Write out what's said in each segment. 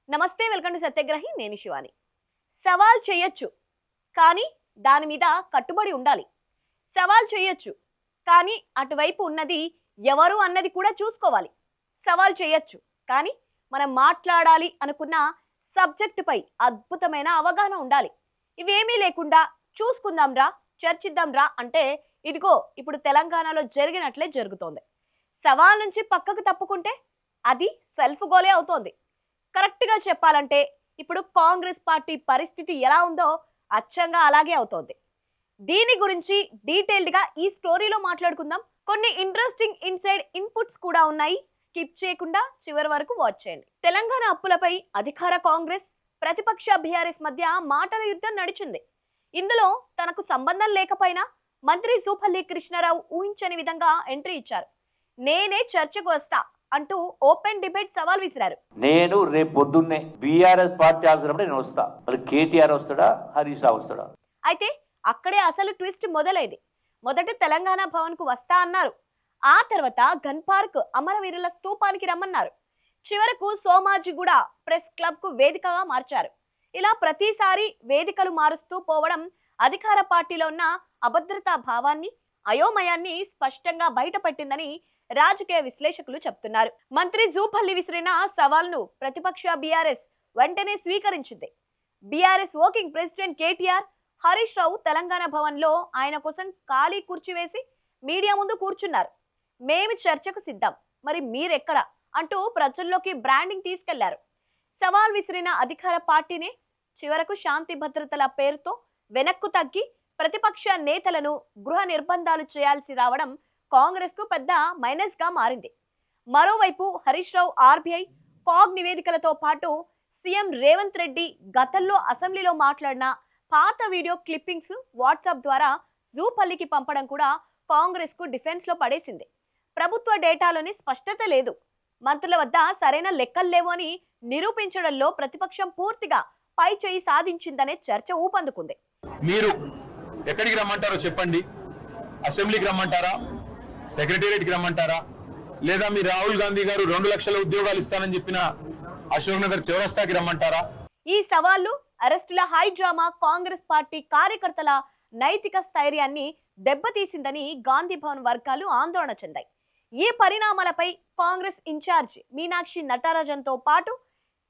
నమస్తే, welcome to సత్యగ్రహి. నేను శివాని. సవాల్ చేయొచ్చు, కానీ దాని మీద కట్టుబడి ఉండాలి. సవాల్ చేయొచ్చు, కానీ అటువైపు ఉన్నది ఎవరు అన్నది కూడా చూసుకోవాలి. సవాల్ చేయొచ్చు, కానీ మనం మాట్లాడాలి అనుకున్న సబ్జెక్టుపై అద్భుతమైన అవగాహన ఉండాలి. ఇవేమీ లేకుండా చూసుకుందాం రా, చర్చిద్దాం రా అంటే ఇదిగో ఇప్పుడు తెలంగాణలో జరిగినట్లే జరుగుతోంది. సవాల్ నుంచి పక్కకు తప్పుకుంటే అది సెల్ఫ్ గోలే అవుతోంది. కరెక్ట్గా చెప్పాలంటే ఇప్పుడు కాంగ్రెస్ పార్టీ పరిస్థితి ఎలా ఉందో అచ్చంగా అలాగే అవుతోంది. దీని గురించి డీటెయిల్డ్గా ఈ స్టోరీలో మాట్లాడుకుందాం. కొన్ని ఇంట్రెస్టింగ్ ఇన్సైడ్ ఇన్పుట్స్ కూడా ఉన్నాయి. స్కిప్ చేయకుండా చివరి వరకు వాచ్ చేయండి. తెలంగాణ అప్పులపై అధికార కాంగ్రెస్, ప్రతిపక్ష బీఆర్ఎస్ మధ్య మాటల యుద్ధం నడిచింది. ఇందులో తనకు సంబంధం లేకపోయినా మంత్రి జూపల్లి కృష్ణారావు ఊహించని విధంగా ఎంట్రీ ఇచ్చారు. నేనే చర్చకు వస్తా అంటూ ఓపెన్ డిబేట్ సవాల్ విసిరారు. నేను రేపు పొద్దున్నే బీఆర్ఎస్ పార్టీ ఆఫీసర్ నేను వస్తా. మరి కేటీఆర్ వస్తాడా, హరీష్ రావు వస్తాడా? అయితే అక్కడే అసలు ట్విస్ట్ మొదలైంది. మొదట తెలంగాణ భవన్ కు వస్తా అన్నారు. ఆ తర్వాత గన్ పార్క్ అమరవీరుల స్తూపానికి రమ్మన్నారు. చివరకు సోమాజిగూడ ప్రెస్ క్లబ్ కు వేదికగా మార్చారు. ఇలా ప్రతిసారి వేదికలు మారుస్తూ పోవడం అధికార పార్టీలో ఉన్న అభద్రతా భావాన్ని, అయోమయాన్ని స్పష్టంగా బయటపెట్టిందని రాజకీయ విశ్లేషకులు చెప్తున్నారు. మంత్రి జూపల్లి విసిరిన సవాల్ను ప్రతిపక్ష బీఆర్ఎస్ వెంటనే స్వీకరించింది. బీఆర్ఎస్ వర్కింగ్ ప్రెసిడెంట్ కేటీఆర్, హరీష్ రావు తెలంగాణ భవన్ లో ఆయన కోసం ఖాళీ కుర్చీ వేసి మీడియా ముందు కూర్చున్నారు. మేము చర్చకు సిద్ధం, మరి మీరెక్కడ అంటూ ప్రజల్లోకి బ్రాండింగ్ తీసుకెళ్లారు. సవాల్ విసిరిన అధికార పార్టీనే చివరకు శాంతి భద్రతల పేరుతో వెనక్కు తగ్గి ప్రతిపక్ష నేతలను గృహ నిర్బంధాలు చేయాల్సి రావడం కాంగ్రెస్ కు పెద్ద మైనస్ గా మారింది. మరోవైపు హరీష్ రావు ఆర్బీఐ, కాగ్ నివేదికలతో పాటు సీఎం రేవంత్ రెడ్డి గతంలో అసెంబ్లీలో మాట్లాడిన పాత వీడియో క్లిప్పింగ్స్ వాట్సాప్ ద్వారా జూపల్లికి పంపడం కూడా కాంగ్రెస్ కు డిఫెన్స్ లో పడేసింది. ప్రభుత్వ డేటాలోని స్పష్టత లేదు, మంత్రుల వద్ద సరైన లెక్కలు లేవు అని నిరూపించడంలో ప్రతిపక్షం పూర్తిగా పై చేయి సాధించిందనే చర్చ ఊపందుకుంది. మీరు ఎక్కడికి రమ్మంటారో చెప్పండి. అసెంబ్లీకి రమ్మంటారా, సెక్రటేరియట్కి రమ్మంటారా, లేదా మీ రాహుల్ గాంధీ గారు 2 లక్షల ఉద్యోగాలు ఇస్తానని చెప్పిన అశోక్ నగర్ చౌరస్తాకి రమ్మంటారా? ఈ సవాళ్లు, అరెస్టుల హై డ్రామా కాంగ్రెస్ పార్టీ కార్యకర్తల నైతిక స్థైర్యాన్ని దెబ్బతీసిందని గాంధీ భవన్ వర్గాలు ఆందోళన చెందాయి. ఈ పరిణామాలపై కాంగ్రెస్ ఇన్ఛార్జ్ మీనాక్షి నటరాజన్తో పాటు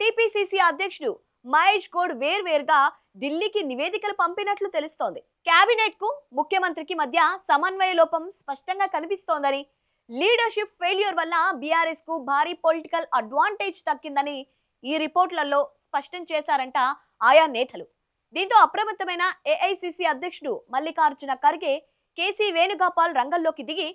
టీపీసీసీ అధ్యక్షుడు మహేష్ గౌడ్ వేర్వేరుగా ఢిల్లీకి నివేదికలు పంపినట్లు తెలుస్తోంది. కేబినెట్ కు ముఖ్యమంత్రికి మధ్య సమన్వయ లోపం స్పష్టంగా కనిపిస్తోందని, లీడర్షిప్ ఫెయిల్యూర్ వల్ల బీఆర్ఎస్ కు భారీ పొలిటికల్ అడ్వాంటేజ్ దక్కిందని ఈ రిపోర్ట్లలో స్పష్టం చేశారంట ఆయా నేతలు. దీంతో అప్రమత్తమైన ఏఐసీసీ అధ్యక్షుడు మల్లికార్జున ఖర్గే, కేసీ వేణుగోపాల్ రంగంలోకి దిగి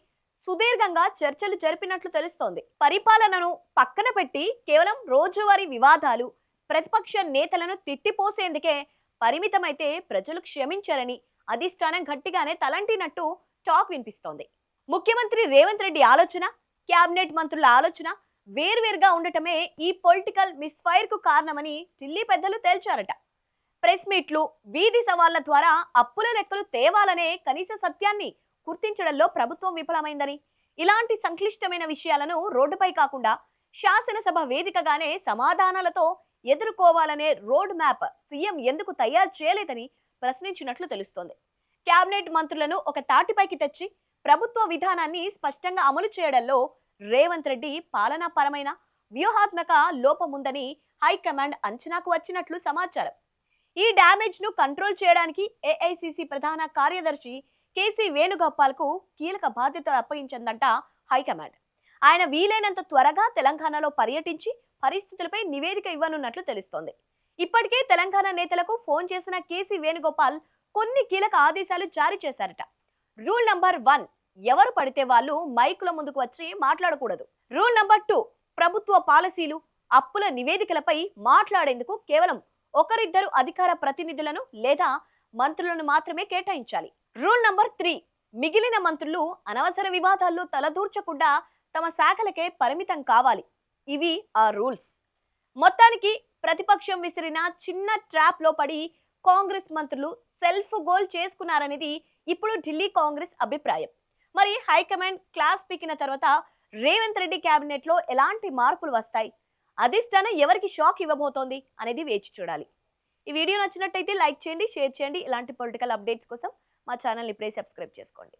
సుదీర్ఘంగా చర్చలు జరిపినట్లు తెలుస్తోంది. పరిపాలనను పక్కన పెట్టి కేవలం రోజువారీ వివాదాలు, ప్రతిపక్ష నేతలను తిట్టిపోసేందుకే పరిమితమైతే ప్రజలు క్షమించారని అధిష్టానం గట్టిగానే తలంటినట్టు టాక్ వినిపిస్తోంది. ముఖ్యమంత్రి రేవంత్ రెడ్డి ఆలోచన, క్యాబినెట్ మంత్రుల ఆలోచన వేర్వేరుగా ఉండటమే ఈ పొలిటికల్ మిస్ఫైర్ కు కారణమని ఢిల్లీ పెద్దలు తేల్చారట. ప్రెస్ మీట్లు, వీధి సవాళ్ల ద్వారా అప్పుల లెక్కలు తేవాలనే కనీస సత్యాన్ని గుర్తించడంలో ప్రభుత్వం విఫలమైందని, ఇలాంటి సంక్లిష్టమైన విషయాలను రోడ్డుపై కాకుండా శాసనసభ వేదికగానే సమాధానాలతో ఎదుర్కోవాలనే రోడ్ మ్యాప్ సీఎం ఎందుకు తయారు చేయలేదని ప్రశ్నించినట్లు తెలుస్తోంది. కేబినెట్ మంత్రులను ఒక తాటిపైకి తెచ్చి ప్రభుత్వ విధానాన్ని స్పష్టంగా అమలు చేయడంలో రేవంత్ రెడ్డి పాలనాపరమైన వ్యూహాత్మక లోపముందని హైకమాండ్ అంచనాకు వచ్చినట్లు సమాచారం. ఈ డ్యామేజ్ ను కంట్రోల్ చేయడానికి ఏఐసీసీ ప్రధాన కార్యదర్శి కేసీ వేణుగోపాల్ కు కీలక బాధ్యతలు అప్పగించిందంట హైకమాండ్. ఆయన వీలైనంత త్వరగా తెలంగాణలో పర్యటించి పరిస్థితులపై నివేదిక ఇవ్వనున్నట్లు తెలుస్తోంది. ఇప్పటికే తెలంగాణ నేతలకు ఫోన్ చేసిన కేసీ వేణుగోపాల్ కొన్ని కీలక ఆదేశాలు జారీ చేశారట. రూల్ నంబర్ 1, ఎవరు పడితే వాళ్ళు మైకుల ముందుకు వచ్చి మాట్లాడకూడదు. రూల్ నంబర్ 2, ప్రభుత్వ పాలసీలు, అప్పుల నివేదికలపై మాట్లాడేందుకు కేవలం ఒకరిద్దరు అధికార ప్రతినిధులను లేదా మంత్రులను మాత్రమే కేటాయించాలి. రూల్ నంబర్ 3, మిగిలిన మంత్రులు అనవసర వివాదాల్లో తలదూర్చకుండా తమ శాఖలకే పరిమితం కావాలి. ఇవి ఆ రూల్స్. మొత్తానికి ప్రతిపక్షం విసిరిన చిన్న ట్రాప్ లో పడి కాంగ్రెస్ మంత్రులు సెల్ఫ్ గోల్ చేసుకున్నారనేది ఇప్పుడు ఢిల్లీ కాంగ్రెస్ అభిప్రాయం. మరి హైకమాండ్ క్లాస్ పీకిన తర్వాత రేవంత్ రెడ్డి కేబినెట్ లో ఎలాంటి మార్పులు వస్తాయి? అధిష్టానం ఎవరికి షాక్ ఇవ్వబోతోంది అనేది వేచి చూడాలి. ఈ వీడియో నచ్చినట్టయితే లైక్ చేయండి, షేర్ చేయండి. ఇలాంటి పొలిటికల్ అప్డేట్స్ కోసం మా ఛానల్ ఇప్పుడే సబ్స్క్రైబ్ చేసుకోండి.